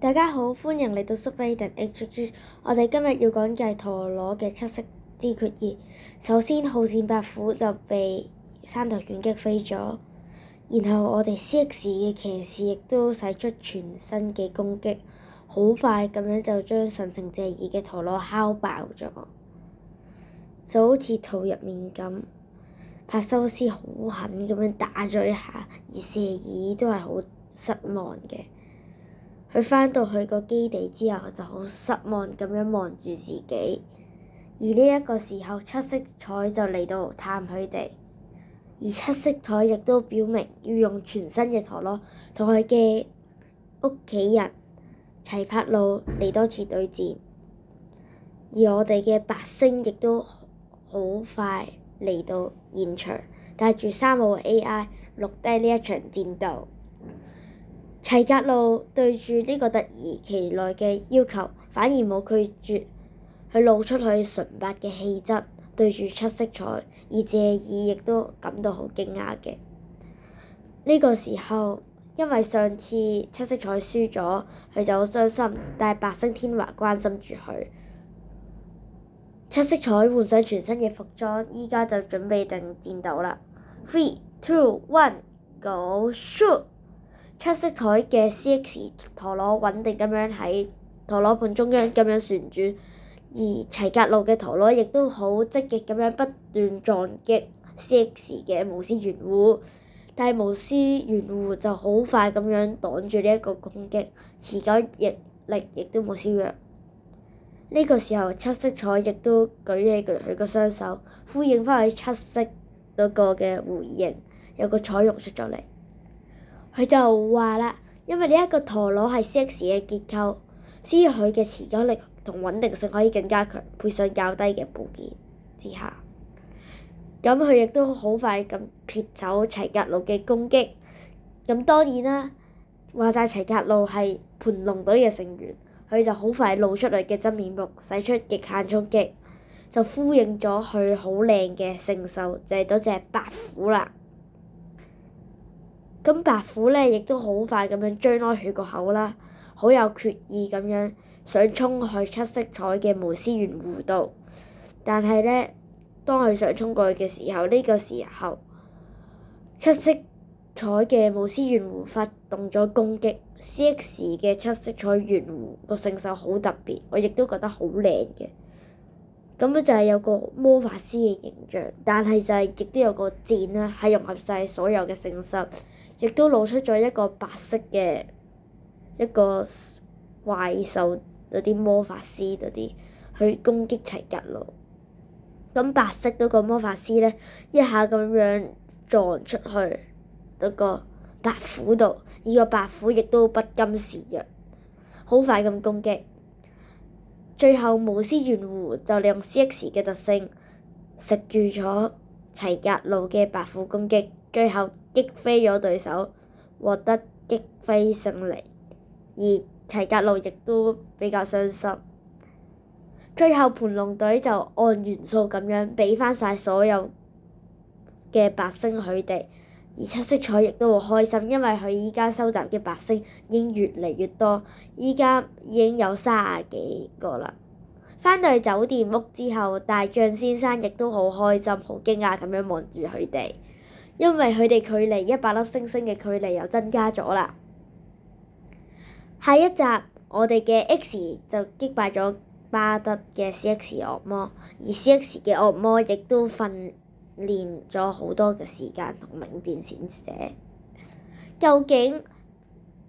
大家好，歡迎嚟到蘇菲特 HG。我哋今日要講嘅係陀螺嘅七式之決二。首先，好戰白虎就被山頭遠擊飛咗，然後我哋 CX 嘅騎士亦都使出全身嘅攻擊，好快咁樣就將神聖者二嘅陀螺敲爆咗，就好似圖入面咁。帕修斯好狠咁樣打咗一下，而謝爾都係好失望嘅。佢返到去個基地之後就好失望咁樣望住自己，而呢一個時候七色彩就嚟到探佢哋，而七色彩亦都表明要用全新嘅陀螺同佢嘅屋企人齊柏路嚟多次對戰，而我哋嘅白星亦都好快嚟到現場，帶住3號 AI 錄低呢一場戰鬥。齊格路對住呢個突如其來嘅要求，反而冇拒絕，佢露出佢純白嘅氣質，對住七色彩，而謝爾亦都感到好驚訝嘅。呢個時候，因為上次七色彩輸咗，佢就好傷心，但係白星天華關心住佢。七色彩換上全新嘅服裝，依家就準備定戰鬥啦。3、2、1 Go shoot！七色彩嘅 CX 陀螺穩定咁樣喺陀螺盤中央咁樣旋轉，而齊格路嘅陀螺亦都好積極咁樣不斷撞擊 CX 嘅巫師圓護，但係巫師圓護就好快咁樣擋住呢一個攻擊，持久力亦都冇削弱。呢個時候七色彩亦都舉起佢個雙手，呼應返去七色嗰個嘅回應，有個彩虹出咗嚟。佢就話啦，因為呢一個陀螺係 CX 嘅結構，所以佢嘅持久力同穩定性可以更加強，配上較低嘅部件之下，咁佢亦都好快咁撇走齊格路嘅攻擊。咁當然啦，話晒齊格路係盤龍隊嘅成員，佢就好快露出嚟嘅真面目，使出極限衝擊，就呼應咗佢好靚嘅聖獸，就係嗰隻白虎啦。咁白虎咧，亦都好快咁樣張開佢個口啦，好有決意咁樣想衝去七色彩嘅巫師圓弧度。但係咧，當佢想衝過去嘅時候，呢個時候七色彩嘅巫師圓弧發動咗攻擊。CX 嘅七色彩圓弧個聖獸好特別，我亦都覺得好靚嘅。咁就係有個魔法師嘅形象，但係就係亦都有個箭啦，係融合晒所有嘅聖獸。亦都露出咗一個白色嘅一個怪獸嗰啲魔法師嗰啲去攻擊齊格路。咁白色嗰個魔法師咧，一下咁樣撞出去嗰個白虎度，而個白虎亦都不甘示弱，好快咁攻擊。最後巫師圓弧就利用 CX 嘅特性食住咗齊格路嘅白虎攻擊，最後擊飛咗對手，獲得擊飛勝利，而齊格路亦都比較傷心。最後盤龍隊就按元素咁樣俾返晒所有嘅白星佢哋，而七色彩亦都好開心，因為佢依家收集嘅白星已經越嚟越多，依家已經有30幾個啦。返到去酒店屋之後，大將先生亦都好開心、好驚訝咁樣望住佢哋。因為佢哋距離100粒星星嘅距離又增加咗啦。下一集我哋嘅 X 就擊敗咗巴德嘅 CX 惡魔，而 CX 嘅惡魔亦都訓練咗好多嘅時間同冥電閃者。究竟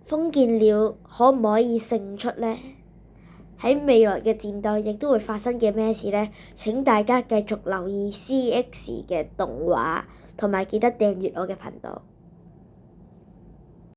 封建鳥可唔可以勝出呢？喺未來嘅戰鬥亦都會發生嘅咩事呢？請大家繼續留意 CX 嘅動畫，同埋記得訂閱我嘅頻道。